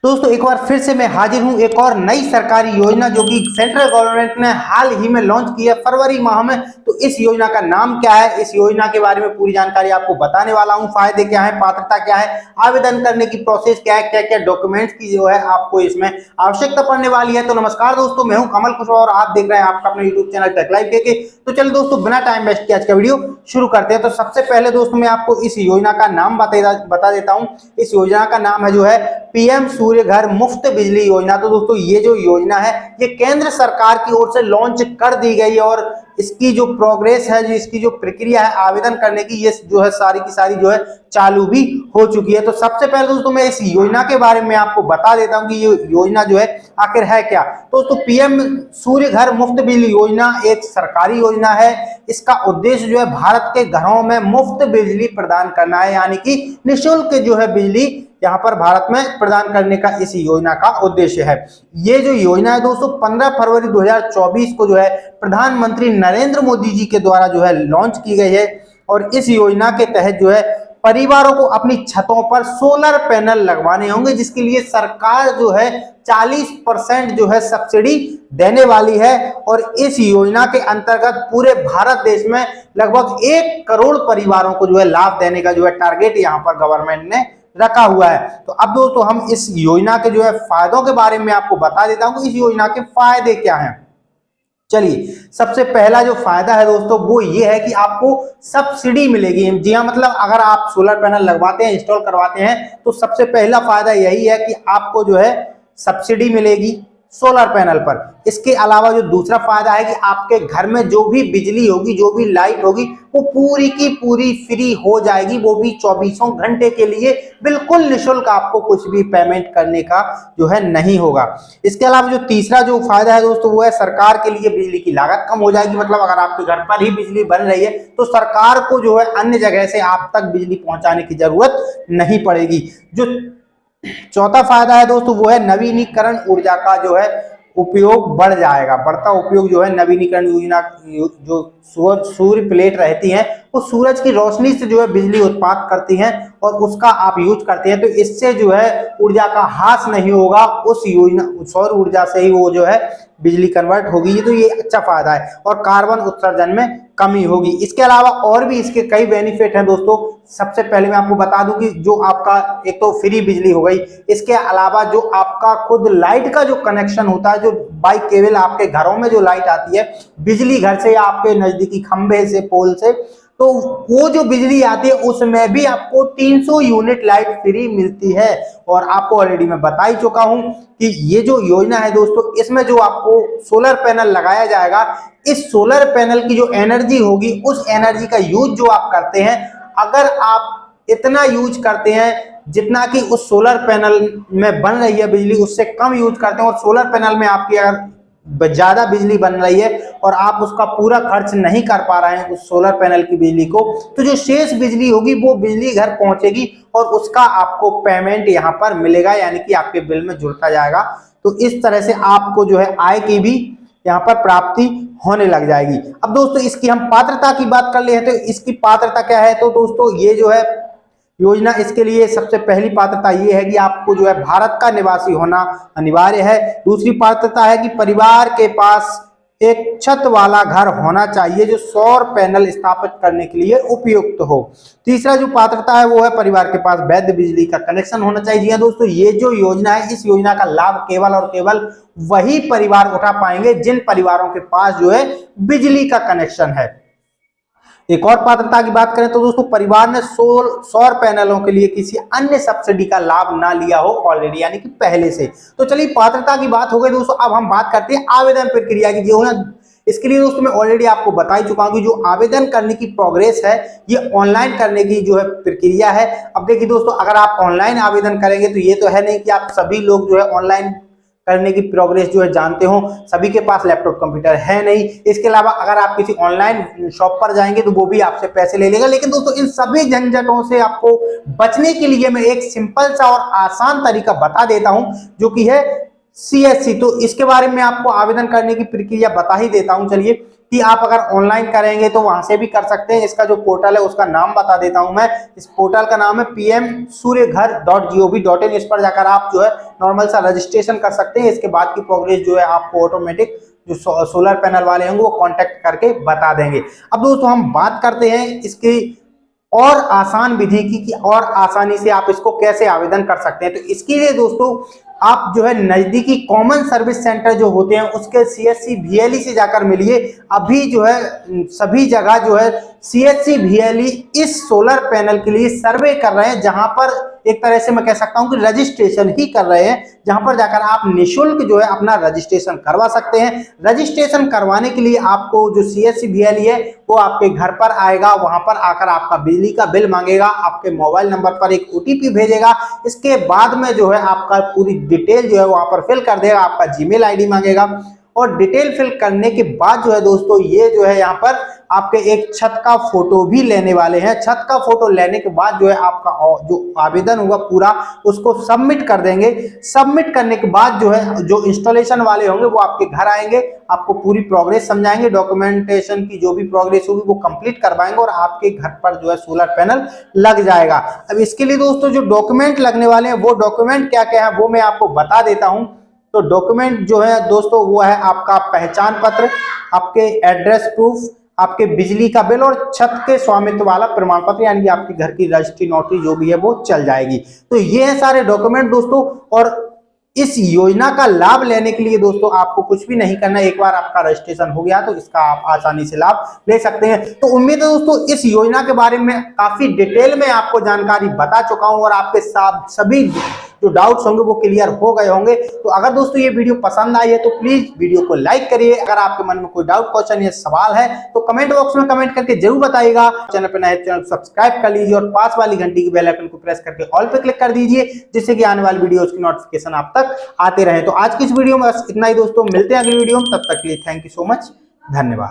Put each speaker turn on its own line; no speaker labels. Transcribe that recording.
दोस्तों एक बार फिर से मैं हाजिर हूं एक और नई सरकारी योजना जो कि सेंट्रल गवर्नमेंट ने हाल ही में लॉन्च की है फरवरी माह में। तो इस योजना का नाम क्या है, इस योजना के बारे में पूरी जानकारी आपको बताने वाला हूं। फायदे क्या है, पात्रता क्या है, आवेदन करने की प्रोसेस क्या है, क्या क्या डॉक्यूमेंट्स की जो है आपको इसमें आवश्यकता पड़ने वाली है। तो नमस्कार दोस्तों, मैं हूं कमल कुशवाहा और आप देख रहे हैं आपका अपना यूट्यूब चैनल टेक लाइव के। तो चलिए दोस्तों बिना टाइम वेस्ट किए आज का वीडियो शुरू करते हैं। तो सबसे पहले दोस्तों मैं आपको इस योजना का नाम बता देता हूं। इस योजना का नाम है जो है पीएम सूर्य घर मुफ्त बिजली योजना। तो दोस्तों ये जो योजना है ये केंद्र सरकार की ओर से लॉन्च कर दी गई है और इसकी जो प्रोग्रेस है, जो इसकी जो प्रक्रिया है आवेदन करने की, ये जो है सारी की सारी जो है चालू भी हो चुकी है। तो सबसे पहले दोस्तों मैं इस योजना के बारे में आपको बता देता हूं कि ये योजना जो है आखिर है क्या। तो दोस्तों पीएम सूर्य घर मुफ्त बिजली योजना एक सरकारी योजना है। इसका उद्देश्य जो है भारत के घरों में मुफ्त बिजली प्रदान करना है, यानी कि निःशुल्क जो है बिजली यहाँ पर भारत में प्रदान करने का इस योजना का उद्देश्य है। ये जो योजना है दोस्तों 15 फरवरी 2024 को जो है प्रधानमंत्री नरेंद्र मोदी जी के द्वारा जो है लॉन्च की गई है। और इस योजना के तहत जो है परिवारों को अपनी छतों पर सोलर पैनल लगवाने होंगे, जिसके लिए सरकार जो है 40% जो है सब्सिडी देने वाली है। और इस योजना के अंतर्गत पूरे भारत देश में लगभग 1 करोड़ परिवारों को जो है लाभ देने का जो है टारगेट यहाँ पर गवर्नमेंट ने रखा हुआ है। तो अब दोस्तों हम इस योजना के जो है फायदों के बारे में आपको बता देता हूं कि इस योजना के फायदे क्या हैं। चलिए सबसे पहला जो फायदा है दोस्तों वो ये है कि आपको सब्सिडी मिलेगी। जी हाँ, मतलब अगर आप सोलर पैनल लगवाते हैं, इंस्टॉल करवाते हैं, तो सबसे पहला फायदा यही है कि आपको जो है सब्सिडी मिलेगी सोलर पैनल पर। इसके अलावा जो दूसरा फायदा है कि आपके घर में जो भी बिजली होगी, जो भी लाइट होगी, वो पूरी की पूरी फ्री हो जाएगी, वो भी 24 घंटे के लिए बिल्कुल निःशुल्क। आपको कुछ भी पेमेंट करने का जो है नहीं होगा। इसके अलावा जो तीसरा जो फायदा है दोस्तों वो है सरकार के लिए बिजली की लागत कम हो जाएगी। मतलब अगर आपके घर पर ही बिजली बन रही है तो सरकार को जो है अन्य जगह से आप तक बिजली पहुंचाने की जरूरत नहीं पड़ेगी। जो चौथा फायदा है दोस्तों वो है नवीनीकरण ऊर्जा का जो है उपयोग बढ़ जाएगा। बढ़ता उपयोग जो है नवीनीकरण योजना, जो सूर्य प्लेट रहती हैं वो सूरज की रोशनी से जो है बिजली उत्पादन करती हैं और उसका आप यूज करते हैं, तो इससे जो है ऊर्जा का ह्रास नहीं होगा। उस योजना सौर ऊर्जा से ही वो जो है बिजली कन्वर्ट होगी, तो ये अच्छा फायदा है। और कार्बन उत्सर्जन में कमी होगी। इसके अलावा और भी इसके कई बेनिफिट हैं दोस्तों। सबसे पहले मैं आपको बता दूं कि जो आपका एक तो फ्री बिजली हो गई, इसके अलावा जो आपका खुद लाइट का जो कनेक्शन होता है, जो बाई केबल आपके घरों में जो लाइट आती है बिजली घर से या आपके नजदीकी खंभे से, पोल से, तो वो जो बिजली आती है उसमें भी आपको 300 यूनिट लाइट फ्री मिलती है। और आपको ऑलरेडी मैं बता ही चुका हूं कि ये जो योजना है दोस्तों, इसमें जो आपको सोलर पैनल लगाया जाएगा, इस सोलर पैनल की जो एनर्जी होगी, उस एनर्जी का यूज जो आप करते हैं, अगर आप इतना यूज करते हैं जितना कि उस सोलर पैनल में बन रही है बिजली, उससे कम यूज करते हैं और सोलर पैनल में आपकी अगर ज्यादा बिजली बन रही है और आप उसका पूरा खर्च नहीं कर पा रहे हैं उस सोलर पैनल की बिजली को, तो जो शेष बिजली होगी वो बिजली घर पहुंचेगी और उसका आपको पेमेंट यहाँ पर मिलेगा, यानी कि आपके बिल में जुड़ता जाएगा। तो इस तरह से आपको जो है आय की भी यहाँ पर प्राप्ति होने लग जाएगी। अब दोस्तों इसकी हम पात्रता की बात कर ले तो इसकी पात्रता क्या है। तो दोस्तों ये जो है योजना, इसके लिए सबसे पहली पात्रता ये है कि आपको जो है भारत का निवासी होना अनिवार्य है। दूसरी पात्रता है कि परिवार के पास एक छत वाला घर होना चाहिए जो सौर पैनल स्थापित करने के लिए उपयुक्त हो। तीसरा जो पात्रता है वो है परिवार के पास वैध बिजली का कनेक्शन होना चाहिए। जी हाँ दोस्तों, ये जो योजना है, इस योजना का लाभ केवल और केवल वही परिवार उठा पाएंगे जिन परिवारों के पास जो है बिजली का कनेक्शन है। एक और पात्रता की बात करें तो दोस्तों परिवार ने सौर पैनलों के लिए किसी अन्य सब्सिडी का लाभ ना लिया हो ऑलरेडी, यानी कि पहले से। तो चलिए पात्रता की बात हो गई दोस्तों, अब हम बात करते हैं आवेदन प्रक्रिया की। जो है इसके लिए दोस्तों मैं ऑलरेडी आपको बता ही चुका हूं कि जो आवेदन करने की प्रोग्रेस है ये ऑनलाइन करने की जो है प्रक्रिया है। अब देखिए दोस्तों, अगर आप ऑनलाइन आवेदन करेंगे तो ये तो है नहीं कि आप सभी लोग जो है ऑनलाइन करने की प्रोग्रेस जो है जानते हो, सभी के पास लैपटॉप कंप्यूटर है नहीं। इसके अलावा अगर आप किसी ऑनलाइन शॉप पर जाएंगे तो वो भी आपसे पैसे ले लेगा। लेकिन दोस्तों इन सभी झंझटों से आपको बचने के लिए मैं एक सिंपल सा और आसान तरीका बता देता हूं, जो कि है CSC। तो इसके बारे में आपको आवेदन करने की प्रक्रिया बता ही देता हूं। चलिए कि आप अगर ऑनलाइन करेंगे तो वहां से भी कर सकते हैं। इसका जो पोर्टल है उसका नाम बता देता हूं मैं। इस पोर्टल का नाम है pmsuryaghar.gov.in। इस पर जाकर आप जो है नॉर्मल सा रजिस्ट्रेशन कर सकते हैं। इसके बाद की प्रोग्रेस जो है आपको ऑटोमेटिक जो सोलर पैनल वाले होंगे वो कांटेक्ट करके बता देंगे। अब दोस्तों हम बात करते हैं इसकी और आसान विधि की कि और आसानी से आप इसको कैसे आवेदन कर सकते हैं। तो इसके लिए दोस्तों आप जो है नजदीकी कॉमन सर्विस सेंटर जो होते हैं उसके सीएससी VLE से जाकर मिलिए। अभी जो है सभी जगह जो है सीएससी VLE इस सोलर पैनल के लिए सर्वे कर रहे हैं, जहां पर एक तरह से मैं कह सकता हूं कि रजिस्ट्रेशन ही कर रहे हैं, जहां पर जाकर आप निःशुल्क जो है अपना रजिस्ट्रेशन करवा सकते हैं। रजिस्ट्रेशन करवाने के लिए आपको जो सीएससी VLE है वो आपके घर पर आएगा, वहां पर आकर आपका बिजली का बिल मांगेगा, आपके मोबाइल नंबर पर एक OTP भेजेगा। इसके बाद में जो है आपका पूरी डिटेल जो है वहां पर फिल कर देगा, आपका जीमेल ID मांगेगा और डिटेल फिल करने के बाद जो है दोस्तों ये जो है यहाँ पर आपके एक छत का फोटो भी लेने वाले हैं। छत का फोटो लेने के बाद जो है आपका जो आवेदन होगा पूरा उसको सबमिट कर देंगे। सबमिट करने के बाद जो है जो इंस्टॉलेशन वाले होंगे वो आपके घर आएंगे, आपको पूरी प्रोग्रेस समझाएंगे, डॉक्यूमेंटेशन की जो भी प्रोग्रेस होगी वो कंप्लीट करवाएंगे और आपके घर पर जो है सोलर पैनल लग जाएगा। अब इसके लिए दोस्तों जो डॉक्यूमेंट लगने वाले हैं वो डॉक्यूमेंट क्या क्या है वो मैं आपको बता देता हूं। तो डॉक्यूमेंट जो है दोस्तों वो है आपका पहचान पत्र, आपके एड्रेस प्रूफ, आपके बिजली का बिल और छत के स्वामित्व वाला प्रमाण पत्र, यानी कि आपके घर की रजिस्ट्री नोटरी जो भी है वो चल जाएगी। तो ये है सारे डॉक्यूमेंट दोस्तों। और इस योजना का लाभ लेने के लिए दोस्तों आपको कुछ भी नहीं करना, एक बार आपका रजिस्ट्रेशन हो गया तो इसका आप आसानी से लाभ ले सकते हैं। तो उम्मीद है दोस्तों इस योजना के बारे में काफी डिटेल में आपको जानकारी बता चुका हूं और आपके सभी जो डाउट्स होंगे वो क्लियर हो गए होंगे। तो अगर दोस्तों ये वीडियो पसंद आई है तो प्लीज वीडियो को लाइक करिए। अगर आपके मन में कोई डाउट, क्वेश्चन या सवाल है तो कमेंट बॉक्स में कमेंट करके जरूर बताइएगा। चैनल पर नए चैनल सब्सक्राइब कर लीजिए और पास वाली घंटी की बेल आइकन को प्रेस करके ऑल पे क्लिक कर दीजिए, जिससे कि आने वाली वीडियोस की नोटिफिकेशन आप तक आते रहे। तो आज की इस वीडियो में बस इतना ही दोस्तों, मिलते हैं अगली वीडियो में, तब तक के लिए थैंक यू सो मच, धन्यवाद।